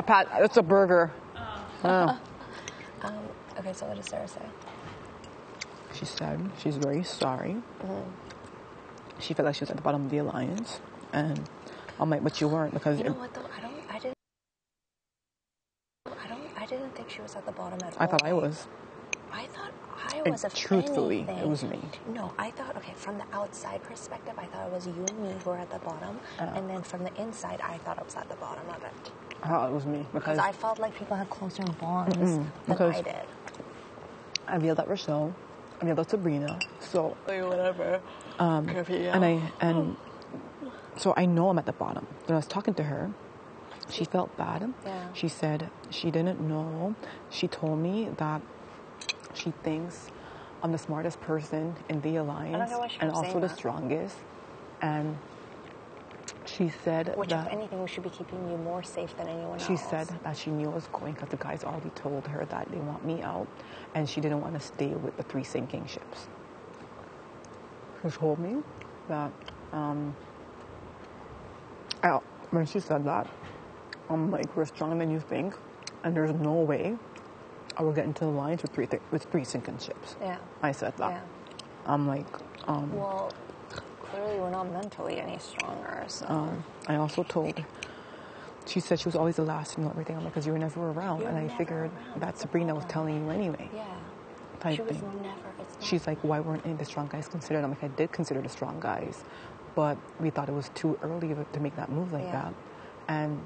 Pat, it's a burger. Okay, so what did Sarah say? She said she's very sorry. She felt like she was at the bottom of the alliance, and I'm like, but you weren't, because you know what though? I didn't think she was at the bottom at all. I thought I was. I thought I was. Truthfully, anything. it was me. No, I thought, okay, from the outside perspective, I thought it was you and me who were at the bottom, and then from the inside, I thought I was at the bottom of it. I thought it was me because I felt like people had closer bonds than I did. I yelled at Rochelle, I yelled at Sabrina, so whatever. And so I know I'm at the bottom. When I was talking to her, she felt bad. Yeah. She said she didn't know. She told me that she thinks I'm the smartest person in the alliance and also the strongest. And she said if anything, we should be keeping you more safe than anyone else. She said that she knew I was going because the guys already told her that they want me out, and she didn't want to stay with the 3 sinking ships. She told me that when she said that, I'm like, we're stronger than you think, and there's no way I will get into the alliance with 3 sinking ships. Yeah. I said that. Yeah. I'm like, well, clearly we're not mentally any stronger, so. I also told, she said she was always the last to know everything. I'm like, because you were never around. And I figured that Sabrina was telling you anyway. Yeah. She was never. She's like, why weren't any of the strong guys considered? I'm like, I did consider the strong guys, but we thought it was too early to make that move like that. And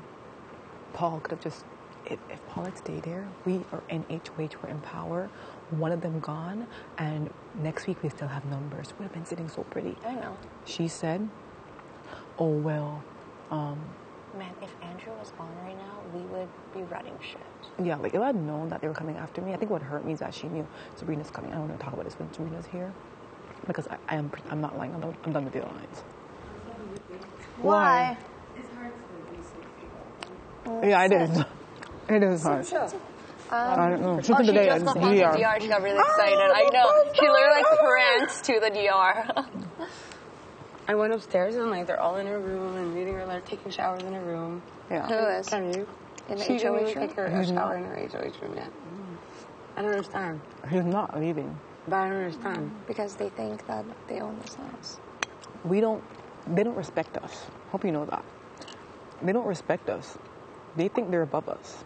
Paul could have just, if Paul had stayed there, we are in HOH, we're in power, one of them gone, and next week we still have numbers. We would have been sitting so pretty. I know. She said, oh, well, man, if Andrew was gone right now, we would be running shit. Yeah, like if I had known that they were coming after me, I think what hurt me is that she knew Sabrina's coming. I don't want to talk about this when Sabrina's here, because I'm not lying. I'm done with the alliance. Why? It's hard to be safe. Yeah, it is. It is hard. I don't know. She just got home from DR. She got really excited. I know. She literally pranced to the DR. I went upstairs and they're all in her room and reading her letter, taking showers in her room. Yeah. Who is? Can you? In the She didn't HOH even room? take a shower in her HOH room yet. I don't understand. He's not leaving. But I don't understand. Because they think that they own this house. They don't respect us. Hope you know that. They don't respect us. They think they're above us.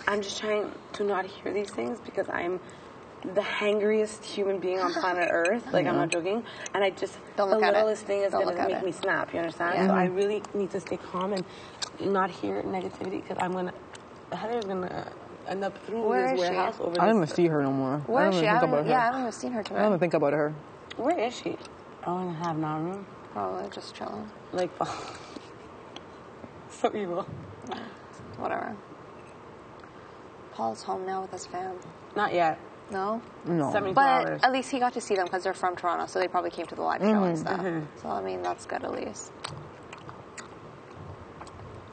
I'm just trying to not hear these things because I'm the hangriest human being on planet Earth. Like, I'm not joking. And I just, the littlest thing is going to make me snap, you understand? Yeah. So I really need to stay calm and not hear negativity because Heather's going to end up through this warehouse over this. I don't even see her no more. Where is she? I haven't even seen her today. I don't even think about her. Where is she? Oh, in the have-not room? Probably just chilling. Like, so evil. Yeah, whatever. Paul's home now with his fam. Not yet. No? No. 74 but hours. at least he got to see them because they're from Toronto, so they probably came to the live show and stuff. So, I mean, that's good at least.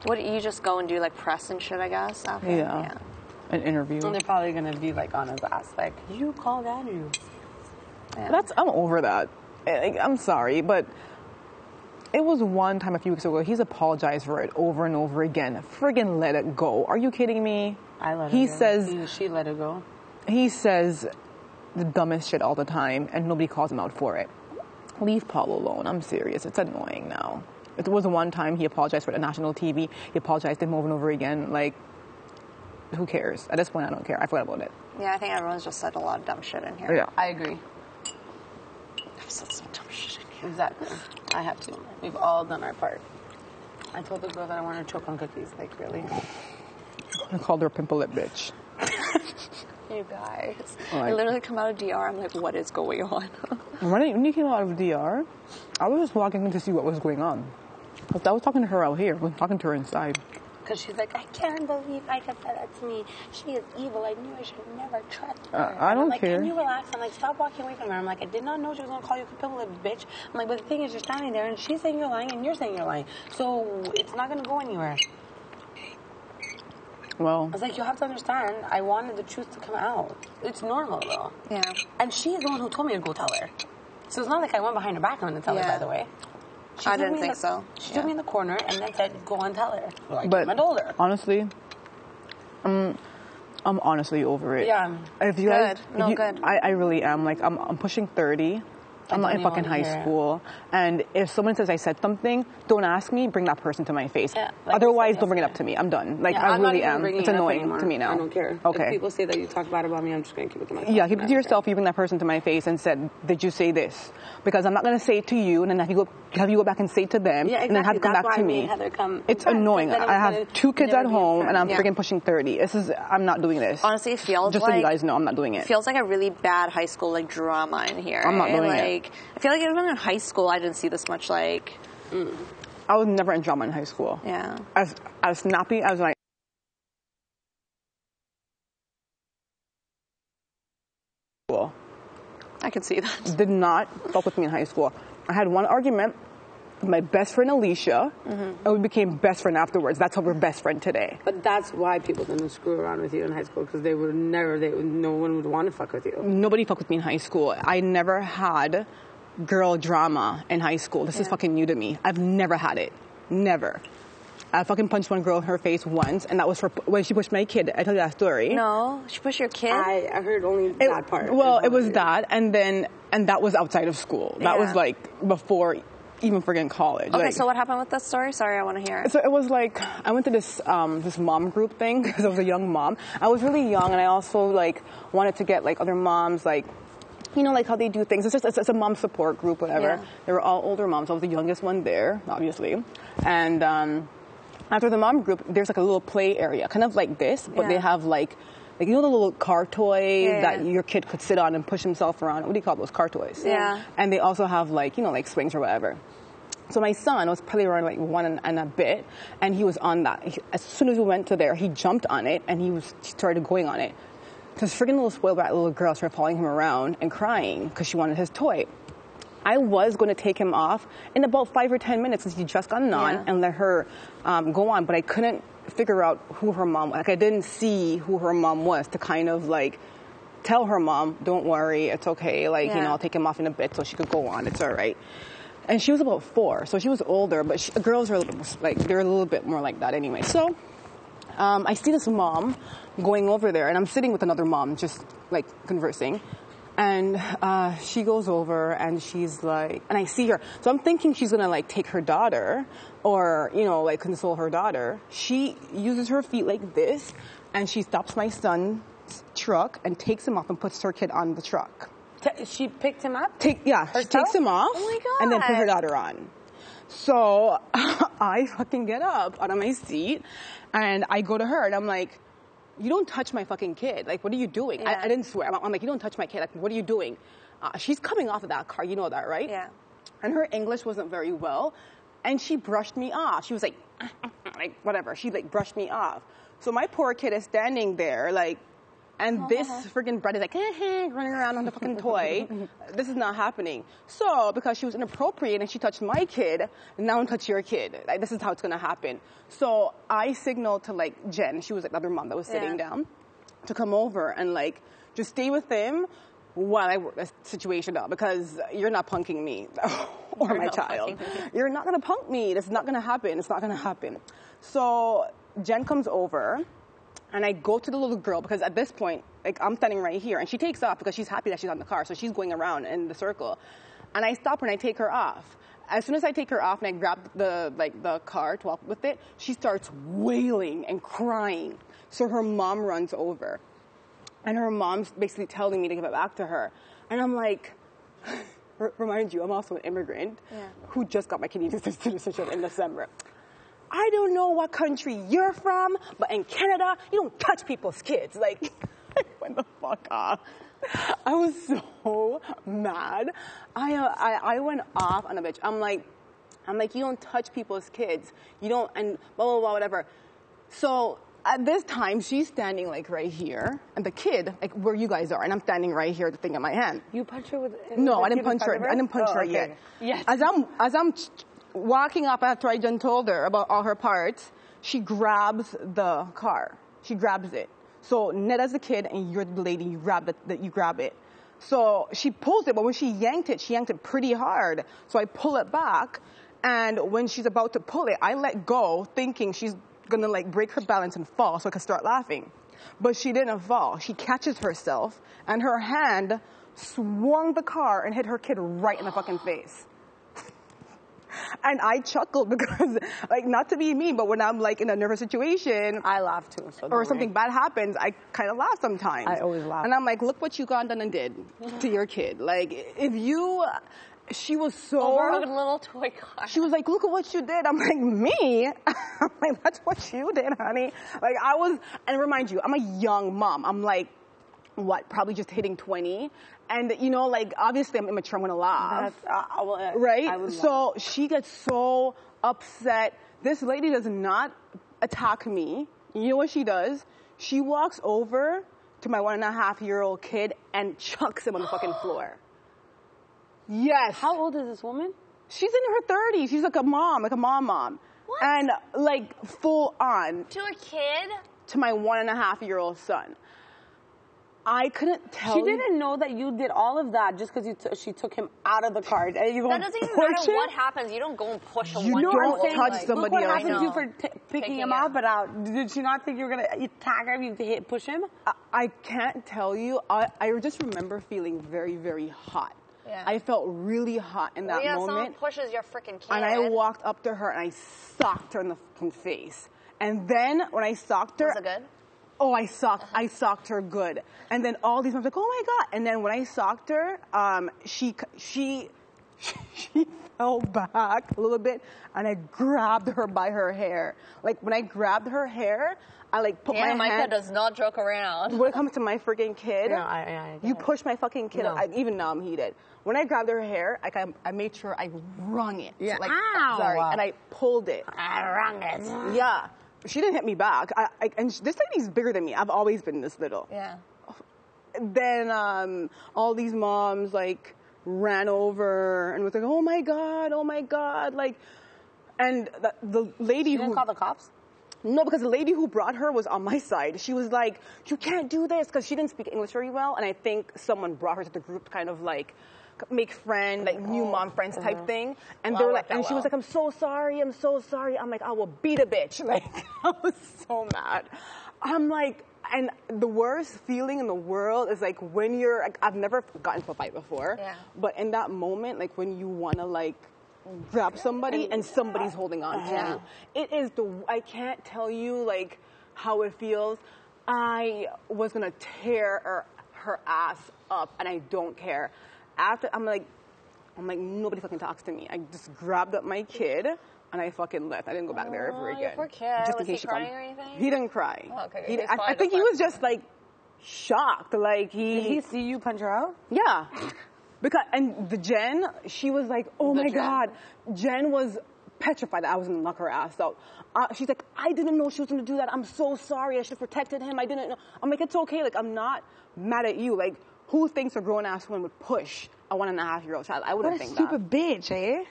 What, you just go and do, like, press and shit, I guess? After? Yeah. An interview. And they're probably going to be, like, on his ass. Like, you called Andrew. Yeah. I'm over that. I'm sorry, but it was one time a few weeks ago. He's apologized for it over and over again. Friggin' let it go. Are you kidding me? I let He her go. says She let it go. He says the dumbest shit all the time, and nobody calls him out for it. Leave Paul alone. I'm serious. It's annoying now. It was one time he apologized for it on national TV. He apologized to him over and over again. Like, who cares? At this point, I don't care. I forgot about it. Yeah, I think everyone's just said a lot of dumb shit in here. Yeah. I agree. I've said some dumb shit in here. Exactly. I have to. We've all done our part. I told the girl that I wanted to choke on cookies. Like, really? I called her a pimple lip bitch. You guys. I literally come out of DR, I'm like, what is going on? When you came out of DR, I was just walking in to see what was going on. I was talking to her out here. I was talking to her inside. Because she's like, I can't believe Ika said that to me. She is evil. I knew I should never trust her. I don't I'm like, care. Can you relax? I'm like, stop walking away from her. I'm like, I did not know she was going to call you a pimple lip bitch. I'm like, but the thing is, you're standing there and she's saying you're lying and you're saying you're lying. So it's not going to go anywhere. Well, I was like, you have to understand, I wanted the truth to come out. It's normal, though. Yeah. And she's the one who told me to go tell her. So it's not like I went behind her back and went to tell her, by the way. I didn't think so. She took me in the corner and then said, "Go and tell her." So I But came and told her. honestly, I'm honestly over it. Yeah. If you Good. guys, Good. I really am. Like, I'm pushing 30. I'm not in fucking high school. And if someone says I said something, don't ask me, bring that person to my face. Yeah, like Otherwise, don't bring it up to me. I'm done. Like, I really am. It's annoying to me now. I don't care. Okay. If people say that you talk bad about me, I'm just going to keep it to myself. Yeah, keep it to yourself. You bring that person to my face and said, did you say this? Because I'm not going to say it to you, and then have you go back and say it to them, Yeah, exactly. and then have to come That's back to why me. I made Heather come. It's annoying. I have 2 kids at home, and I'm Yeah. freaking pushing 30. I'm not doing this. Honestly, it feels just like... so you guys know, I'm not doing it. It feels like a really bad high school, like, drama in here. I'm not doing it. I feel like even in high school, I didn't see this much, like... I was never in drama in high school. Yeah. As snappy as I I can see that. did not fuck with me in high school. I had one argument with my best friend Alicia, and we became best friend afterwards. That's how we're best friend today. But that's why people didn't screw around with you in high school, because no one would want to fuck with you. Nobody fucked with me in high school. I never had girl drama in high school. This is fucking new to me. I've never had it. Never. I fucking punched one girl in her face once, and that was when she pushed my kid. I tell you that story. No? She pushed your kid? I heard only that part. Well, it was that, and that was outside of school. That was like before even friggin' college. Okay, like, so what happened with this story? Sorry, I want to hear it. So it was like, I went to this mom group thing because I was a young mom. I was really young, and I also like wanted to get like other moms, like, you know, like how they do things. It's a mom support group, whatever. Yeah. They were all older moms. I was the youngest one there, obviously. And after the mom group, there's like a little play area, kind of like this, but they have like you know the little car toys that your kid could sit on and push himself around. What do you call those car toys? Yeah. And they also have like, you know, like swings or whatever. So my son was probably around like 1 and a bit, and he was on that. As soon as we went to there, he jumped on it, and he started going on it. So this freaking little spoiled brat little girl started following him around and crying because she wanted his toy. I was going to take him off in about 5 or 10 minutes since he just gotten on and let her go on, but I couldn't figure out who her mom was. Like, I didn't see who her mom was to kind of like tell her mom, don't worry, it's okay. Like, you know, I'll take him off in a bit so she could go on. It's all right. And she was about 4, so she was older, but girls are like, they're a little bit more like that anyway. So I see this mom going over there, and I'm sitting with another mom just like conversing. And she goes over, and she's like, and I see her. So I'm thinking she's going to like take her daughter or, you know, like console her daughter. She uses her feet like this, and she stops my son's truck and takes him off and puts her kid on the truck. She picked him up? She takes him off and then put her daughter on. So I fucking get up out of my seat, and I go to her, and I'm like, you don't touch my fucking kid. Like, what are you doing? Yeah. I didn't swear. I'm like, you don't touch my kid. Like, what are you doing? She's coming off of that car. You know that, right? Yeah. And her English wasn't very well. And she brushed me off. She was like whatever. She, like, brushed me off. So my poor kid is standing there, like, and this freaking brat is like, running around on the fucking toy. This is not happening. So, because she was inappropriate and she touched my kid, now I'm touch your kid. Like, this is how it's going to happen. So I signaled to, like, Jen, she was like the other mom that was sitting down, to come over and, like, just stay with him while I work this situation out, because you're not punking me or my child. You're not going to punk me. This is not going to happen. It's not going to happen. So Jen comes over, and I go to the little girl, because at this point, like, I'm standing right here, and she takes off because she's happy that she's on the car, so she's going around in the circle. And I stop her and I take her off. As soon as I take her off and I grab the car to walk with it, she starts wailing and crying. So her mom runs over, and her mom's basically telling me to give it back to her. And I'm like, remind you, I'm also an immigrant who just got my Canadian citizenship in December. I don't know what country you're from, but in Canada, you don't touch people's kids. Like, I went the fuck off. I was so mad. I went off on a bitch. I'm like, you don't touch people's kids. You don't, and blah, blah, blah, whatever. So at this time, she's standing like right here, and the kid, like where you guys are, and I'm standing right here with the thing in my hand. You punched her with? No, I didn't punch her. I didn't punch her yet. Yes. As I'm walking up after I done told her about all her parts, she grabs the car. She grabs it. So Ned as the kid and you're the lady, you grab it. So she pulls it, but when she yanked it pretty hard. So I pull it back, And when she's about to pull it, I let go, thinking she's gonna like break her balance and fall so I could start laughing. But she didn't fall. She catches herself, and her hand swung the car and hit her kid right in the fucking face. And I chuckled because, like, not to be mean, but when I'm like in a nervous situation, I laugh too. So or something bad happens, I kind of laugh sometimes. I always laugh. And I'm like, look what you gone done and did to your kid. Like, if you, she was so. Over a little toy car. She was like, look at what you did. I'm like, me? I'm like, that's what you did, honey. Like, I was, and remind you, I'm a young mom. I'm like, what, probably just hitting 20. And, you know, like, obviously I'm immature, I'm going to laugh. Right? So she gets so upset. This lady does not attack me. You know what she does? She walks over to my 1.5-year-old kid and chucks him on the fucking floor. Yes. How old is this woman? She's in her 30s. She's like a mom. What? And, like, full on. To a kid? To my 1.5-year-old son. I couldn't tell. She didn't know that you did all of that just because she took him out of the car. That doesn't even matter what happens. You don't go and push a 1-year-old. You don't touch somebody Look what else. happened to you for picking him up and out. Did she not think you were going to tag her if you push him? I can't tell you. I just remember feeling very, very hot. Yeah. I felt really hot in that moment. Someone pushes your freaking kid. And I walked up to her and I socked her in the fucking face. And then when I socked her. Was it good? Oh, I socked her good. And then all these moms were like, oh my God. And then when I socked her, she fell back a little bit and I grabbed her by her hair. Like when I grabbed her hair, I like put my hand. Micah does not joke around. When it comes to my freaking kid, you push my fucking kid. No. Even now I'm heated. When I grabbed her hair, like I made sure I wrung it. Yeah. Like, Ow. sorry. And I pulled it. I wrung it. Yeah. She didn't hit me back. And this lady's bigger than me. I've always been this little. Yeah. Then all these moms like ran over and was like, oh my God, like, and the lady You didn't call the cops? No, because the lady who brought her was on my side. She was like, you can't do this, because she didn't speak English very well, and I think someone brought her to the group to kind of like make friends, like new mom friends type thing. And they were like, and she was like, I'm so sorry. I'm like, I will beat a bitch. Like, I was so mad. I'm like, and the worst feeling in the world is like when you're, like, I've never gotten into a fight before, but in that moment, like when you want to like grab somebody and somebody's holding on to you. It is I can't tell you like how it feels. I was going to tear her ass up and I don't care. After, I'm like, nobody fucking talks to me. I just grabbed up my kid and I fucking left. I didn't go back there ever again. Poor kid. Just in Was case he crying or anything? He didn't cry. Oh, okay. I think he was just like shocked. Like Did he see you punch her out? Yeah. And the Jen, she was like, oh my God. Jen was petrified that I was going to knock her ass out. She's like, I didn't know she was going to do that. I'm so sorry. I should have protected him. I didn't know. I'm like, it's okay. Like, I'm not mad at you. Like, who thinks a grown-ass woman would push a 1.5-year-old child? I wouldn't think that. What a stupid bitch, eh?